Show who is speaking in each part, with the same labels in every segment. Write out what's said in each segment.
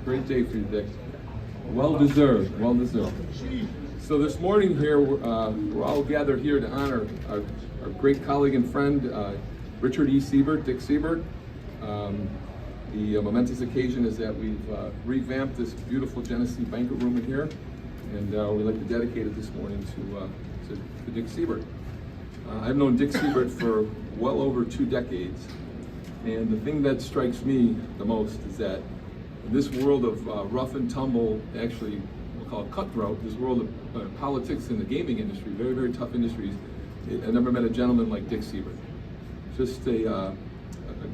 Speaker 1: Great day for you, Dick. Well deserved, well deserved. So this morning here, we're all gathered here to honor our great colleague and friend, Richard E. Siebert, Dick Siebert. The momentous occasion is that we've revamped this beautiful Genesee Banquet Room in here, and we'd like to dedicate it this morning to Dick Siebert. I've known Dick Siebert for well over 2 decades, and the thing that strikes me the most is that in this world of rough and tumble, actually we'll call it cutthroat, this world of politics in the gaming industry, very, very tough industries, I never met a gentleman like Dick Siebert. Just a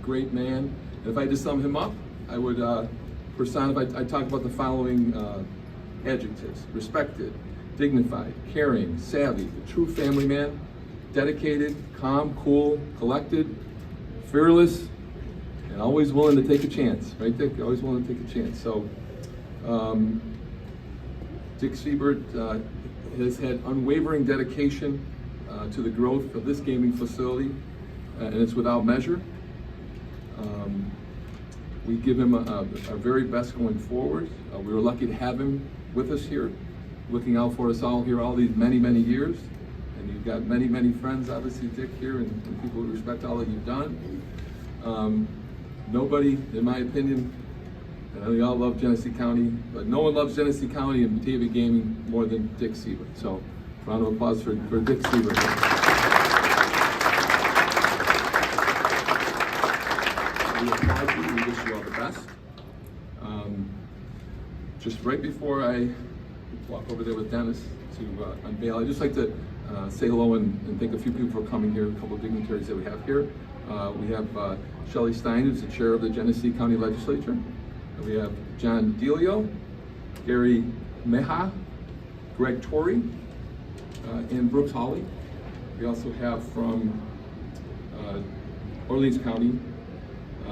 Speaker 1: great man. And if I had to sum him up, I would personify, I'd talk about the following adjectives: respected, dignified, caring, savvy, a true family man, dedicated, calm, cool, collected, fearless, and always willing to take a chance, right, Dick? Always willing to take a chance. So, Dick Siebert has had unwavering dedication to the growth of this gaming facility, and it's without measure. We give him our very best going forward. We were lucky to have him with us here, looking out for us all here all these many, many years. And you've got many, many friends, obviously, Dick, here, and people who respect all that you've done. Nobody, in my opinion, I know you all love Genesee County, but no one loves Genesee County and Batavia Gaming more than Dick Siebert. So, round of applause for Dick Siebert. We applaud you. We wish you all the best. Just right before I walk over there with Dennis to unveil, I'd just like to say hello and thank a few people for coming here, a couple of dignitaries that we have here. We have Shelley Stein, who's the chair of the Genesee County Legislature. We have John Delio, Gary Meha, Greg Torrey, and Brooks Hawley. We also have from Orleans County,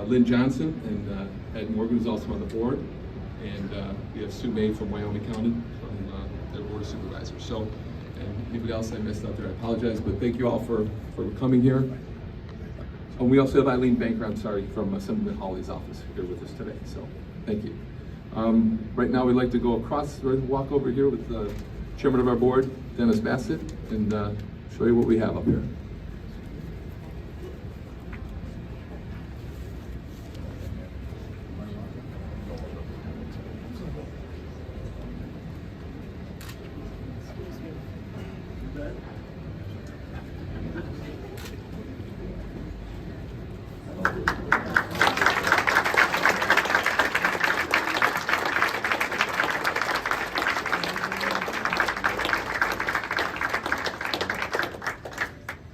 Speaker 1: Lynn Johnson and Ed Morgan, who's also on the board. And we have Sue May from Wyoming County, from their board of supervisors. So, and anybody else I missed out there, I apologize, but thank you all for coming here. And we also have Eileen Banker, I'm sorry, from Assemblyman Hawley's office here with us today. So, thank you. Right now, we'd like to go across, walk over here with the chairman of our board, Dennis Bassett, and show you what we have up here.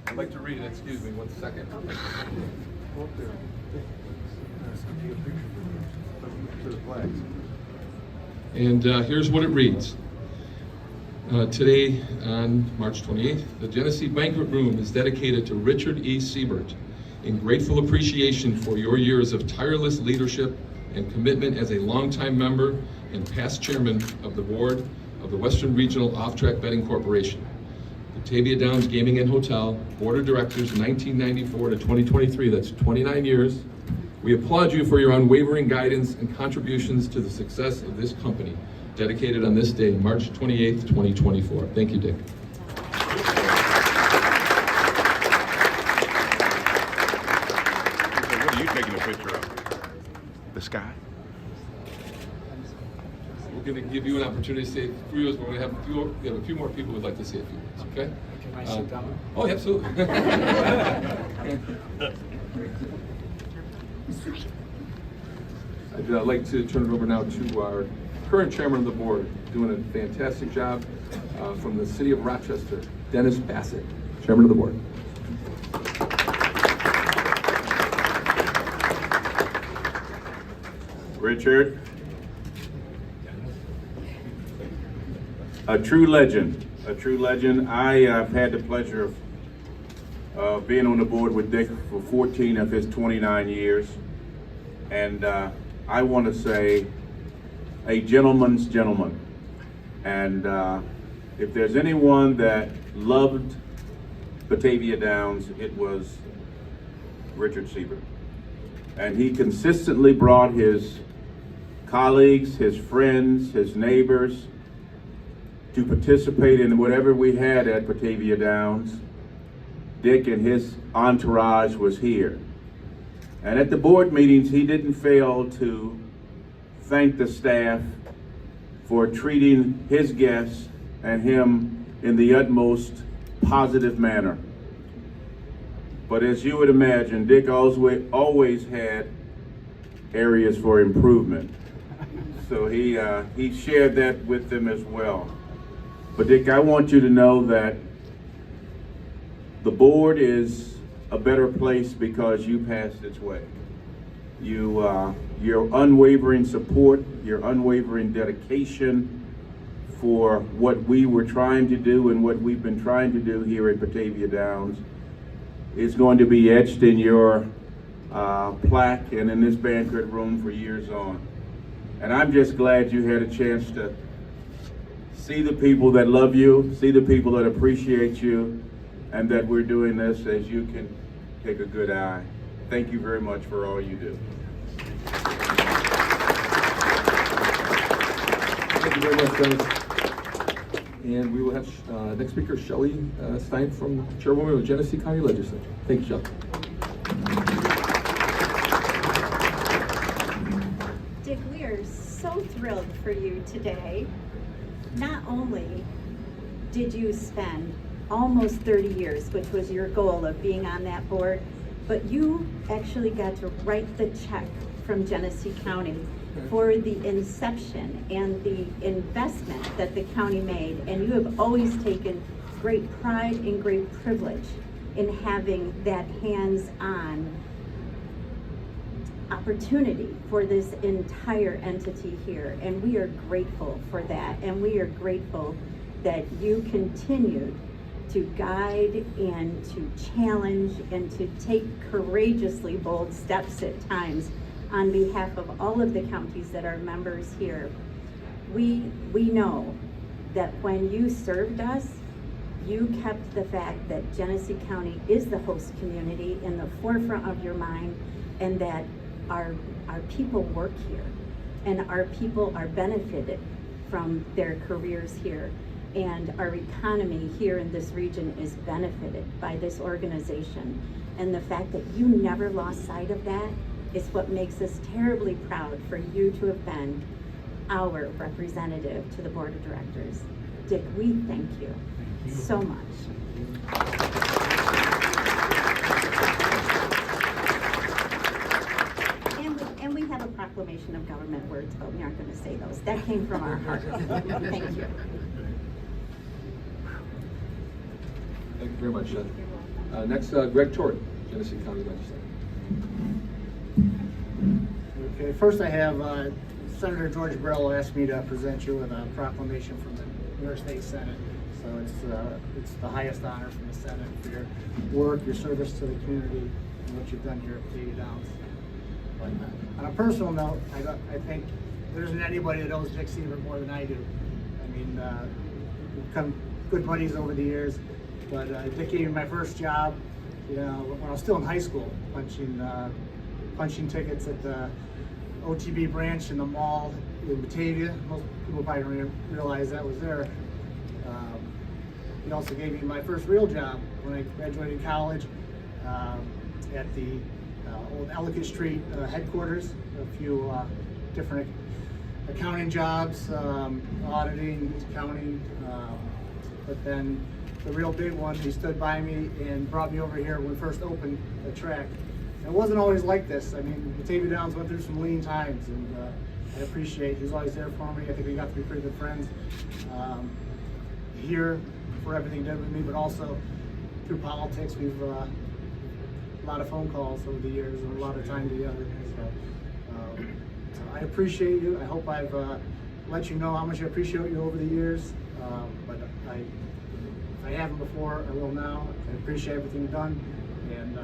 Speaker 1: I'd like to read it, excuse me, 1 second. And here's what it reads. Today, on March 28th, the Genesee Banquet Room is dedicated to Richard E. Siebert in grateful appreciation for your years of tireless leadership and commitment as a longtime member and past chairman of the board of the Western Regional Off-Track Betting Corporation. Batavia Downs Gaming and Hotel, Board of Directors, 1994 to 2023, that's 29 years. We applaud you for your unwavering guidance and contributions to the success of this company, dedicated on this day, March 28th, 2024. Thank you, Dick.
Speaker 2: What are you taking a picture of? The sky?
Speaker 1: We're going to give you an opportunity to say a few words, but we have a few more people who'd like to say a few words, okay?
Speaker 3: Can I sit down?
Speaker 1: Oh, absolutely. I'd like to turn it over now to our current chairman of the board, doing a fantastic job from the city of Rochester, Dennis Bassett, chairman of the board.
Speaker 4: Richard, a true legend, a true legend. I have had the pleasure of being on the board with Dick for 14 of his 29 years. And I want to say a gentleman's gentleman. And if there's anyone that loved Batavia Downs, it was Richard Siebert. And he consistently brought his colleagues, his friends, his neighbors to participate in whatever we had at Batavia Downs. Dick and his entourage was here. And at the board meetings, he didn't fail to thank the staff for treating his guests and him in the utmost positive manner. But as you would imagine, Dick always had areas for improvement. So he shared that with them as well. But Dick, I want you to know that the board is a better place because you passed its way. Your unwavering support, your unwavering dedication for what we were trying to do and what we've been trying to do here at Batavia Downs is going to be etched in your plaque and in this banquet room for years on. And I'm just glad you had a chance to see the people that love you, see the people that appreciate you, and that we're doing this as you can take a good eye. Thank you very much for all you do.
Speaker 1: Thank you very much, Dennis. And we will have next speaker, Shelley Stein, from Chairwoman of Genesee County Legislature. Thank you, Shelley.
Speaker 3: Dick, we are so thrilled for you today. Not only did you spend almost 30 years, which was your goal of being on that board, but you actually got to write the check from Genesee County for the inception and the investment that the county made. And you have always taken great pride and great privilege in having that hands-on opportunity for this entire entity here. And we are grateful for that. And we are grateful that you continued to guide and to challenge and to take courageously bold steps at times on behalf of all of the counties that are members here. We know that when you served us, you kept the fact that Genesee County is the host community in the forefront of your mind, and that our people work here and our people are benefited from their careers here, and our economy here in this region is benefited by this organization. And the fact that you never lost sight of that is what makes us terribly proud for you to have been our representative to the board of directors. Dick, we thank you so much. And we have a proclamation of government words, but we aren't going to say those. That came from our heart. Thank you.
Speaker 1: Thank you very much, Shelley. Next, Greg Torrey, Genesee County Legislator.
Speaker 5: Okay, first I have Senator George Borrello asked me to present you with a proclamation from the New York State Senate. So it's the highest honor from the Senate for your work, your service to the community, and what you've done here at Batavia Downs. But on a personal note, I think there isn't anybody that knows Dick Siebert more than I do. I mean, we've become good buddies over the years, but Dick gave me my first job, you know, when I was still in high school, punching tickets at the OTB branch in the mall in Batavia. Most people probably don't realize that was there. He also gave me my first real job when I graduated college at the old Ellicott Street headquarters. A few different accounting jobs, auditing, accounting, but then the real big one, he stood by me and brought me over here when we first opened the track. It wasn't always like this. I mean, Batavia Downs went through some lean times, and I appreciate he was always there for me. I think we got to be pretty good friends here for everything he did with me, but also through politics. We've a lot of phone calls over the years and a lot of time together. So I appreciate you. I hope I've let you know how much I appreciate you over the years. But if I haven't before, I will now. I appreciate everything you've done, and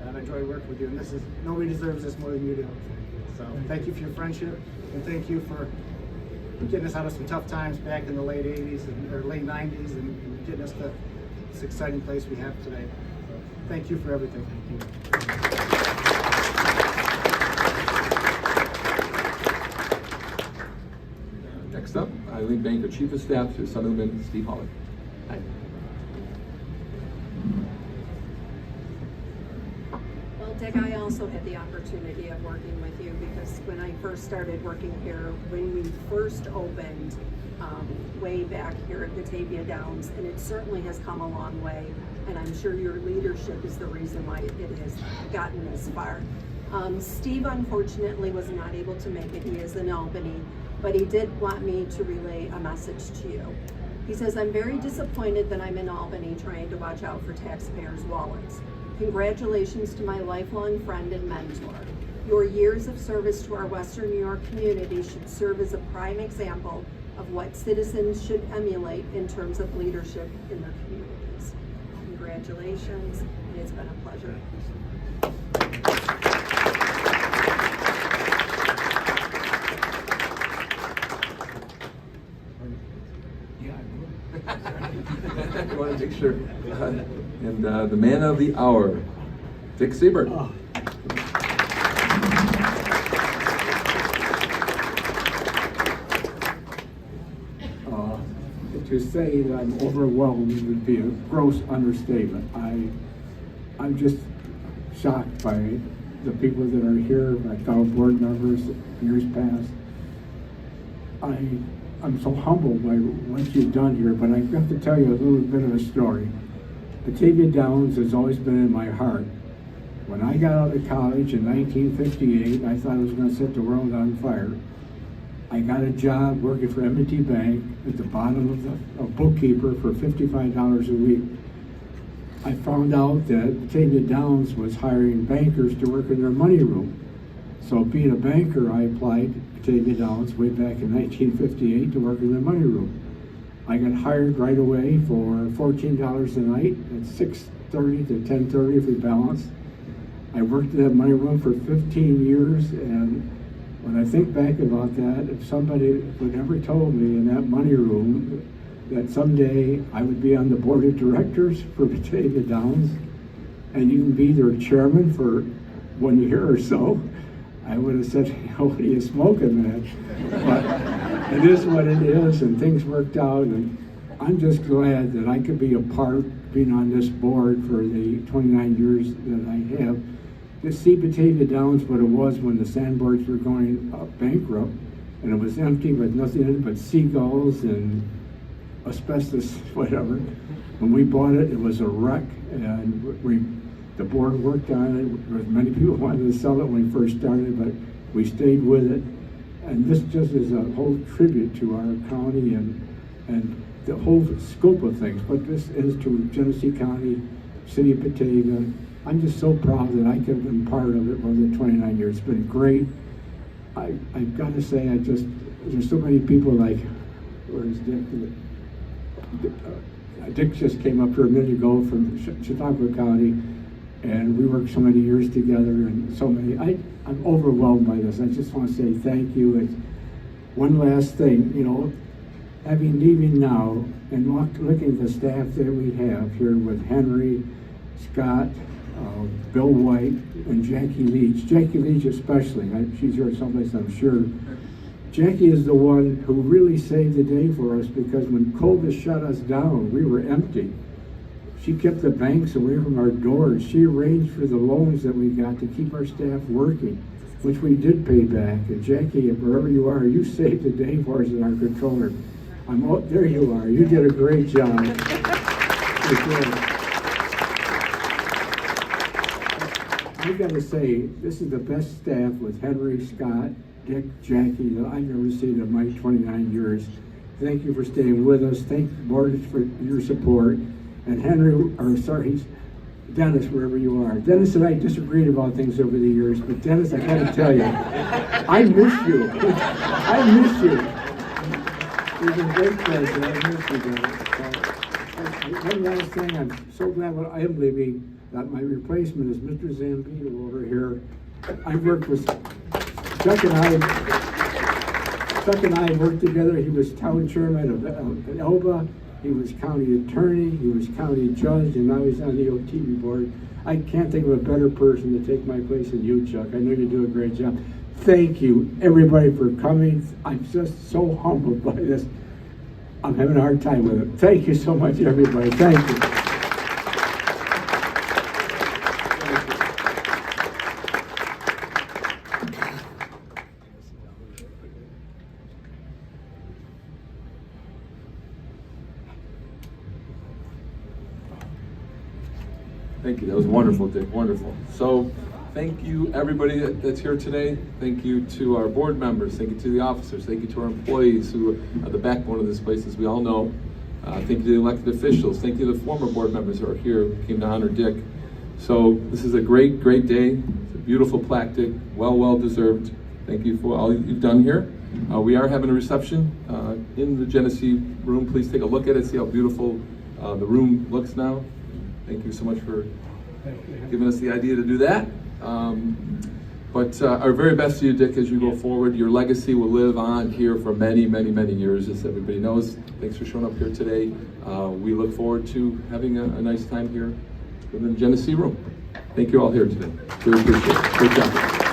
Speaker 5: I've enjoyed working with you. And nobody deserves this more than you do. So thank you for your friendship, and thank you for getting us out of some tough times back in the late 80s or late 90s, and getting us to this exciting place we have today. So thank you for everything. Thank you.
Speaker 1: Next up, Eileen Banker, Chief of Staff to Assemblyman Steve Holland. Hi.
Speaker 6: Well, Dick, I also had the opportunity of working with you because when I first started working here, when we first opened way back here at Batavia Downs, and it certainly has come a long way, and I'm sure your leadership is the reason why it has gotten this far. Steve unfortunately was not able to make it. He is in Albany, but he did want me to relay a message to you. He says, I'm very disappointed that I'm in Albany trying to watch out for taxpayers' wallets. Congratulations to my lifelong friend and mentor. Your years of service to our Western New York community should serve as a prime example of what citizens should emulate in terms of leadership in their communities. Congratulations, and it's been a pleasure.
Speaker 1: I want to make sure. And the man of the hour, Dick Siebert.
Speaker 7: Oh. To say that I'm overwhelmed would be a gross understatement. I'm just shocked by the people that are here, my fellow board members, years past. I'm so humbled by what you've done here, but I've got to tell you a little bit of a story. Batavia Downs has always been in my heart. When I got out of college in 1958, I thought I was going to set the world on fire. I got a job working for M&T Bank at the bottom of a bookkeeper for $55 a week. I found out that Batavia Downs was hiring bankers to work in their money room. So being a banker, I applied to Batavia Downs way back in 1958 to work in their money room. I got hired right away for $14 a night at 6:30 to 10:30 if we balanced. I worked in that money room for 15 years, and when I think back about that, if somebody would ever told me in that money room that someday I would be on the board of directors for Batavia Downs and even be their chairman for 1 year or so, I would have said, what are you smoking, man? But it is what it is, and things worked out, and I'm just glad that I could be a part, being on this board for the 29 years that I have, to see Batavia Downs what it was when the sandboards were going bankrupt, and it was empty with nothing in it but seagulls and asbestos, whatever. When we bought it, it was a wreck, and the board worked on it. Many people wanted to sell it when we first started, but we stayed with it. And this just is a whole tribute to our county and the whole scope of things. But this is to Genesee County, City of Batavia. I'm just so proud that I could have been part of it for the 29 years. It's been great. I've got to say, there's so many people like, where's Dick? Dick just came up here a minute ago from Chautauqua County, and we worked so many years together, and so many. I'm overwhelmed by this. I just want to say thank you. It's one last thing, leaving now and looking at the staff that we have here with Henry, Scott, Bill White, and Jackie Leach. Jackie Leach especially. She's here someplace, I'm sure. Jackie is the one who really saved the day for us, because when COVID shut us down, we were empty. She kept the banks away from our doors. She arranged for the loans that we got to keep our staff working, which we did pay back. And Jackie, wherever you are, you saved the day for us as our controller. There you are. You did a great job. I got to say, this is the best staff with Henry, Scott, Dick, Jackie that I've ever seen in my 29 years. Thank you for staying with us. Thank the board for your support. And Dennis, wherever you are. Dennis and I disagreed about things over the years, but Dennis, I got to tell you, I miss you. I miss you. It was a great pleasure. I miss you, Dennis. One last thing, I'm so glad when I am leaving that my replacement is Mr. Zambito over here. I worked with Chuck and I worked together. He was town chairman of Elba. He was county attorney. He was county judge, and now he's on the OTB board. I can't think of a better person to take my place than you, Chuck. I know you do a great job. Thank you, everybody, for coming. I'm just so humbled by this. I'm having a hard time with it. Thank you so much, everybody. Thank you.
Speaker 1: Thank you. That was wonderful, Dick. Wonderful. So, thank you, everybody that's here today. Thank you to our board members. Thank you to the officers. Thank you to our employees who are the backbone of this place, as we all know. Thank you to the elected officials. Thank you to the former board members who are here, who came to honor Dick. So, this is a great, great day. It's a beautiful plaque, Dick. Well deserved. Thank you for all you've done here. We are having a reception in the Genesee room. Please take a look at it. See how beautiful the room looks now. Thank you so much for giving us the idea to do that. But our very best to you, Dick, as you go forward. Your legacy will live on here for many, many, many years, as everybody knows. Thanks for showing up here today. We look forward to having a nice time here in the Genesee room. Thank you all here today. Really appreciate it. Great job.